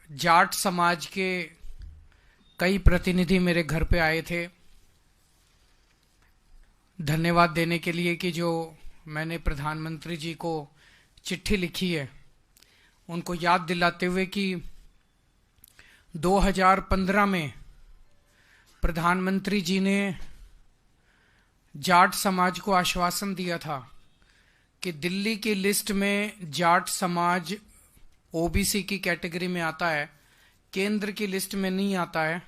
जाट समाज के कई प्रतिनिधि मेरे घर पे आए थे धन्यवाद देने के लिए कि जो मैंने प्रधानमंत्री जी को चिट्ठी लिखी है उनको याद दिलाते हुए कि 2015 में प्रधानमंत्री जी ने जाट समाज को आश्वासन दिया था कि दिल्ली की लिस्ट में जाट समाज ओबीसी की कैटेगरी में आता है, केंद्र की लिस्ट में नहीं आता है,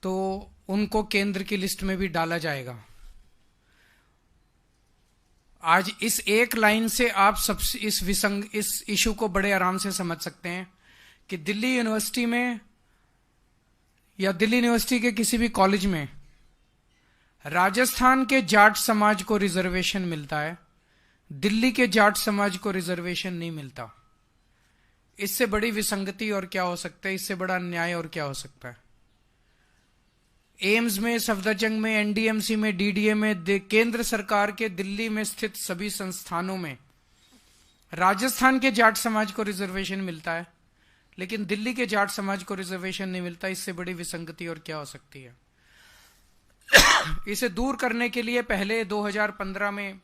तो उनको केंद्र की लिस्ट में भी डाला जाएगा। आज इस एक लाइन से आप सब इस इशू को बड़े आराम से समझ सकते हैं कि दिल्ली यूनिवर्सिटी में या दिल्ली यूनिवर्सिटी के किसी भी कॉलेज में राजस्थान के जाट समाज को रिजर्वेशन मिलता है, दिल्ली के जाट समाज को रिजर्वेशन नहीं मिलता। इससे बड़ी विसंगति और क्या हो सकता है, इससे बड़ा अन्याय और क्या हो सकता है। एम्स में, सफदरजंग में, एनडीएमसी में, डीडीए में, केंद्र सरकार के दिल्ली में स्थित सभी संस्थानों में राजस्थान के जाट समाज को रिजर्वेशन मिलता है, लेकिन दिल्ली के जाट समाज को रिजर्वेशन नहीं मिलता। इससे बड़ी विसंगति और क्या हो सकती है। इसे दूर करने के लिए पहले 2015 में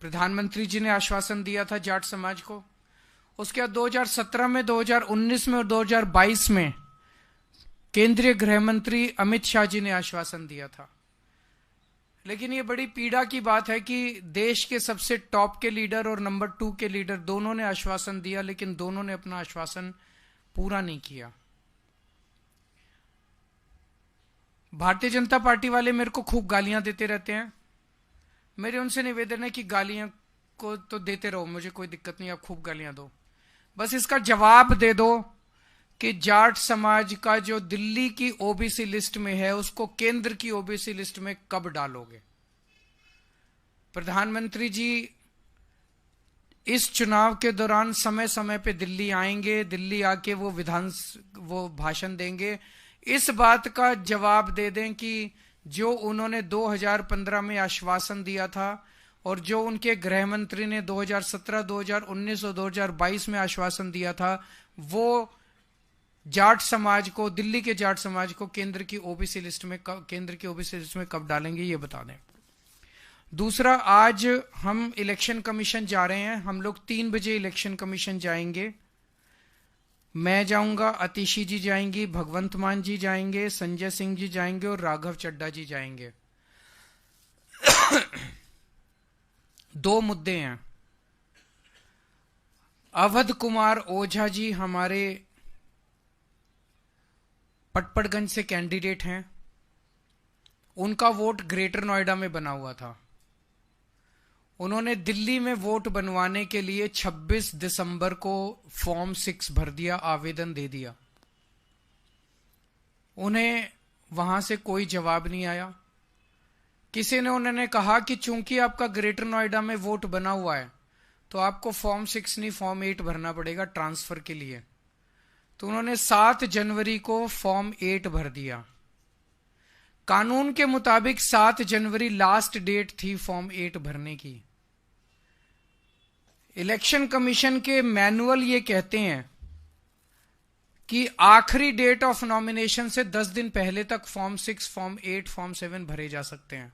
प्रधानमंत्री जी ने आश्वासन दिया था जाट समाज को। उसके बाद 2017 में, 2019 में और 2022 में केंद्रीय गृह मंत्री अमित शाह जी ने आश्वासन दिया था। लेकिन ये बड़ी पीड़ा की बात है कि देश के सबसे टॉप के लीडर और नंबर 2 के लीडर दोनों ने आश्वासन दिया, लेकिन दोनों ने अपना आश्वासन पूरा नहीं किया। भारतीय जनता पार्टी वाले मेरे को खूब गालियां देते रहते हैं। मेरे उनसे निवेदन है कि गालियां को तो देते रहो, मुझे कोई दिक्कत नहीं, आप खूब गालियां दो, बस इसका जवाब दे दो कि जाट समाज का जो दिल्ली की ओबीसी लिस्ट में है उसको केंद्र की ओबीसी लिस्ट में कब डालोगे। प्रधानमंत्री जी इस चुनाव के दौरान समय समय पे दिल्ली आएंगे, दिल्ली आके वो भाषण देंगे। इस बात का जवाब दे दें कि जो उन्होंने 2015 में आश्वासन दिया था और जो उनके गृह मंत्री ने 2017, 2019 और 2022 में आश्वासन दिया था, वो जाट समाज को, दिल्ली के जाट समाज को केंद्र की ओबीसी लिस्ट में कब डालेंगे, ये बता दें। दूसरा, आज हम इलेक्शन कमीशन जा रहे हैं। हम लोग 3 बजे इलेक्शन कमीशन जाएंगे। मैं जाऊंगा, अतिशी जी जाएंगी, भगवंत मान जी जाएंगे, संजय सिंह जी जाएंगे और राघव चड्ढा जी जाएंगे। 2 मुद्दे हैं। अवध कुमार ओझा जी हमारे पटपड़गंज से कैंडिडेट हैं। उनका वोट ग्रेटर नोएडा में बना हुआ था। उन्होंने दिल्ली में वोट बनवाने के लिए 26 दिसंबर को फॉर्म 6 भर दिया, आवेदन दे दिया। उन्हें वहां से कोई जवाब नहीं आया। किसी ने उन्होंने कहा कि चूंकि आपका ग्रेटर नोएडा में वोट बना हुआ है तो आपको फॉर्म 6 नहीं फॉर्म 8 भरना पड़ेगा ट्रांसफर के लिए। तो उन्होंने 7 जनवरी को फॉर्म 8 भर दिया। कानून के मुताबिक 7 जनवरी लास्ट डेट थी फॉर्म 8 भरने की। इलेक्शन कमीशन के मैनुअल ये कहते हैं कि आखिरी डेट ऑफ नॉमिनेशन से 10 दिन पहले तक फॉर्म 6, फॉर्म 8, फॉर्म 7 भरे जा सकते हैं।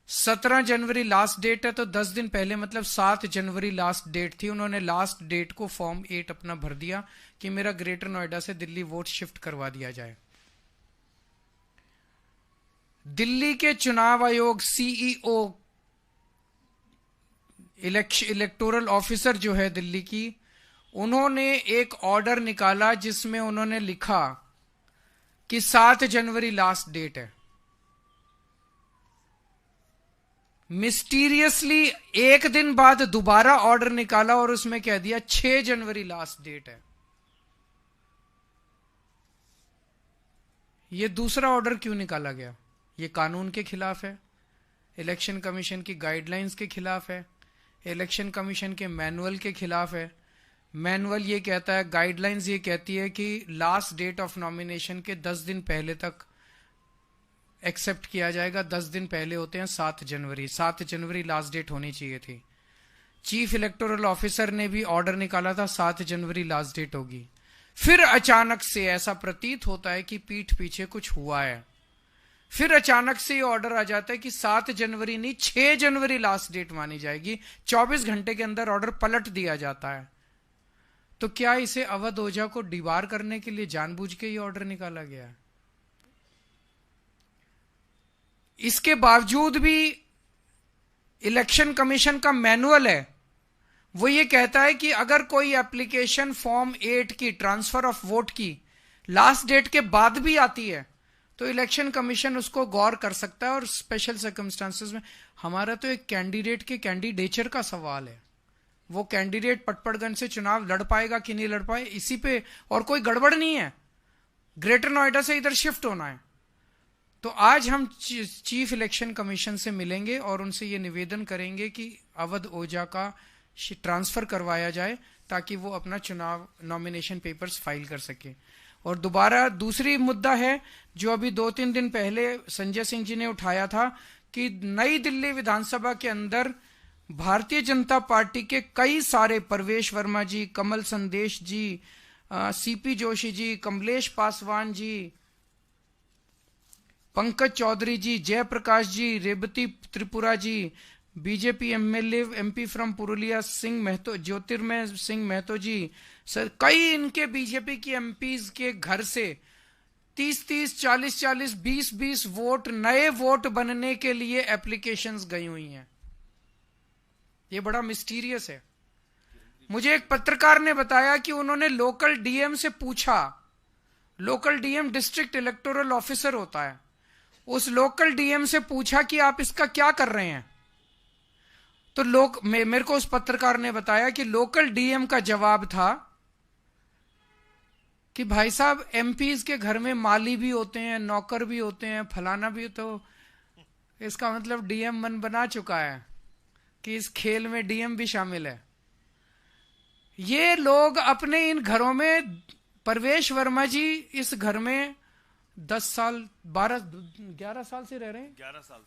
17 जनवरी लास्ट डेट है, तो 10 दिन पहले मतलब 7 जनवरी लास्ट डेट थी। उन्होंने लास्ट डेट को फॉर्म 8 अपना भर दिया कि मेरा ग्रेटर नोएडा से दिल्ली वोट शिफ्ट करवा दिया जाए। दिल्ली के चुनाव आयोग सीईओ, इलेक्टोरल ऑफिसर जो है दिल्ली की, उन्होंने एक ऑर्डर निकाला जिसमें उन्होंने लिखा कि 7 जनवरी लास्ट डेट है। मिस्टीरियसली एक दिन बाद दोबारा ऑर्डर निकाला और उसमें कह दिया 6 जनवरी लास्ट डेट है। यह दूसरा ऑर्डर क्यों निकाला गया? यह कानून के खिलाफ है, इलेक्शन कमीशन की गाइडलाइंस के खिलाफ है, इलेक्शन कमीशन के मैनुअल के खिलाफ है। मैनुअल ये कहता है, गाइडलाइंस ये कहती है कि लास्ट डेट ऑफ नॉमिनेशन के 10 दिन पहले तक एक्सेप्ट किया जाएगा। 10 दिन पहले होते हैं 7 जनवरी। 7 जनवरी लास्ट डेट होनी चाहिए थी। चीफ इलेक्टोरल ऑफिसर ने भी ऑर्डर निकाला था 7 जनवरी लास्ट डेट होगी। फिर अचानक से ऐसा प्रतीत होता है कि पीठ पीछे कुछ हुआ है। फिर अचानक से ये ऑर्डर आ जाता है कि 7 जनवरी नहीं 6 जनवरी लास्ट डेट मानी जाएगी। 24 घंटे के अंदर ऑर्डर पलट दिया जाता है। तो क्या इसे अवध ओझा को डिबार करने के लिए जानबूझ के ये ऑर्डर निकाला गया है? इसके बावजूद भी इलेक्शन कमीशन का मैनुअल है, वो ये कहता है कि अगर कोई एप्लीकेशन फॉर्म 8 की ट्रांसफर ऑफ वोट की लास्ट डेट के बाद भी आती है तो इलेक्शन कमीशन उसको गौर कर सकता है और स्पेशल सर्कमस्टांसेस में। हमारा तो एक कैंडिडेट के कैंडिडेचर का सवाल है, वो कैंडिडेट पटपड़गंज से चुनाव लड़ पाएगा कि नहीं लड़ पाए, इसी पे और कोई गड़बड़ नहीं है। ग्रेटर नोएडा से इधर शिफ्ट होना है। तो आज हम चीफ इलेक्शन कमीशन से मिलेंगे और उनसे ये निवेदन करेंगे कि अवध ओझा का ट्रांसफर करवाया जाए ताकि वो अपना चुनाव नॉमिनेशन पेपर्स फाइल कर सके। और दोबारा दूसरी मुद्दा है जो अभी 2-3 दिन पहले संजय सिंह जी ने उठाया था कि नई दिल्ली विधानसभा के अंदर भारतीय जनता पार्टी के कई सारे, परवेश वर्मा जी, कमल संदेश जी, CP Joshi ji, Kamlesh Paswan ji, Pankaj Chaudhary ji, Jayaprakash ji, Revati Tripura ji, BJP MLA MP from Purulia Singh Mahato, Jyotirmay Singh Mahato ji, sir कई इनके बीजेपी की एमपीज के घर से 30-30, 40-40, 20-20 वोट, नए वोट बनने के लिए एप्लीकेशंस गई हुई हैं। ये बड़ा मिस्टीरियस है। मुझे एक पत्रकार ने बताया कि उन्होंने लोकल डीएम से पूछा, local DM district electoral officer होता है, उस लोकल डीएम से पूछा कि आप इसका क्या कर रहे हैं। तो मेरे को उस पत्रकार ने बताया कि लोकल डीएम का जवाब था कि भाई साहब एमपीज के घर में माली भी होते हैं, नौकर भी होते हैं, फलाना भी, तो इसका मतलब डीएम मन बना चुका है कि इस खेल में डीएम भी शामिल है। ये लोग अपने इन घरों में, परवेश वर्मा जी इस घर में 10 साल 11 साल से रह रहे हैं,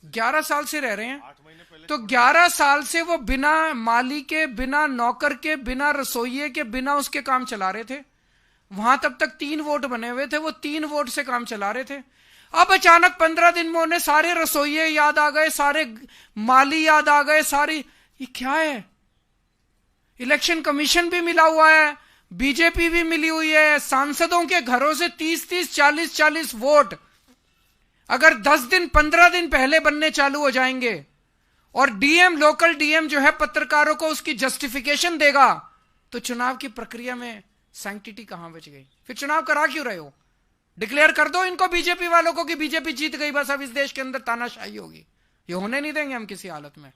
11 साल से रह रहे हैं। 8 महीने पहले तो 11 साल से वो बिना माली के, बिना नौकर के, बिना रसोइये के, बिना उसके काम चला रहे थे। वहां तब तक 3 वोट बने हुए थे, वो 3 वोट से काम चला रहे थे। अब अचानक 15 दिन में उन्हें सारे रसोइये याद आ गए, सारे माली याद आ गए, सारी, ये क्या है? इलेक्शन कमीशन भी मिला हुआ है, बीजेपी भी मिली हुई है, सांसदों के घरों से 30-30, 40-40 वोट अगर 10 दिन 15 दिन पहले बनने चालू हो जाएंगे और डीएम, लोकल डीएम जो है पत्रकारों को उसकी जस्टिफिकेशन देगा, तो चुनाव की प्रक्रिया में सैंक्टिटी कहां बच गई? फिर चुनाव करा क्यों रहे हो? डिक्लेयर कर दो इनको, बीजेपी वालों को, कि बीजेपी जीत गई, बस अब इस देश के अंदर तानाशाही होगी। ये होने नहीं देंगे हम किसी हालत में।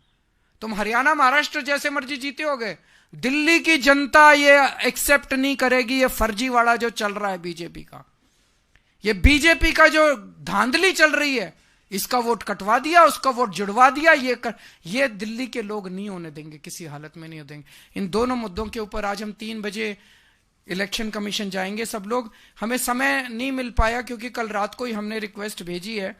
तुम हरियाणा, महाराष्ट्र जैसे मर्जी जीते होगे, दिल्ली की जनता ये एक्सेप्ट नहीं करेगी। ये फर्जीवाड़ा जो चल रहा है बीजेपी का, ये बीजेपी का जो धांधली चल रही है, इसका वोट कटवा दिया, उसका वोट जुड़वा दिया, ये दिल्ली के लोग नहीं होने देंगे, किसी हालत में नहीं हो देंगे। इन दोनों मुद्दों के ऊपर आज हम 3 बजे इलेक्शन कमीशन जाएंगे सब लोग। हमें समय नहीं मिल पाया क्योंकि कल रात को ही हमने रिक्वेस्ट भेजी है।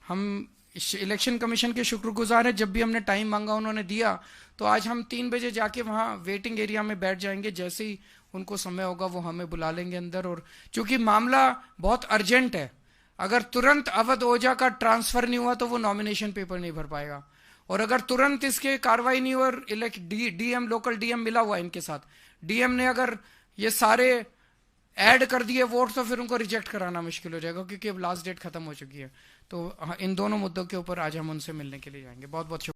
हम इलेक्शन कमीशन के शुक्रगुजार हैं, जब भी हमने टाइम मांगा उन्होंने दिया। तो आज हम 3 बजे जाके वहां वेटिंग एरिया में बैठ जाएंगे, जैसे ही उनको समय होगा वो हमें बुला लेंगे अंदर। और चूंकि मामला बहुत अर्जेंट है, अगर तुरंत अवध ओझा का ट्रांसफर नहीं हुआ तो वो नॉमिनेशन पेपर नहीं भर पाएगा, और अगर तुरंत इसके कार्रवाई नहीं हुआ, डीएम, लोकल डीएम मिला हुआ इनके साथ, डीएम ने अगर ये सारे ऐड कर दिए वोट, तो फिर उनको रिजेक्ट कराना मुश्किल हो जाएगा क्योंकि अब लास्ट डेट खत्म हो चुकी है। तो इन दोनों मुद्दों के ऊपर आज हम उनसे मिलने के लिए जाएंगे। बहुत बहुत शुक्रिया।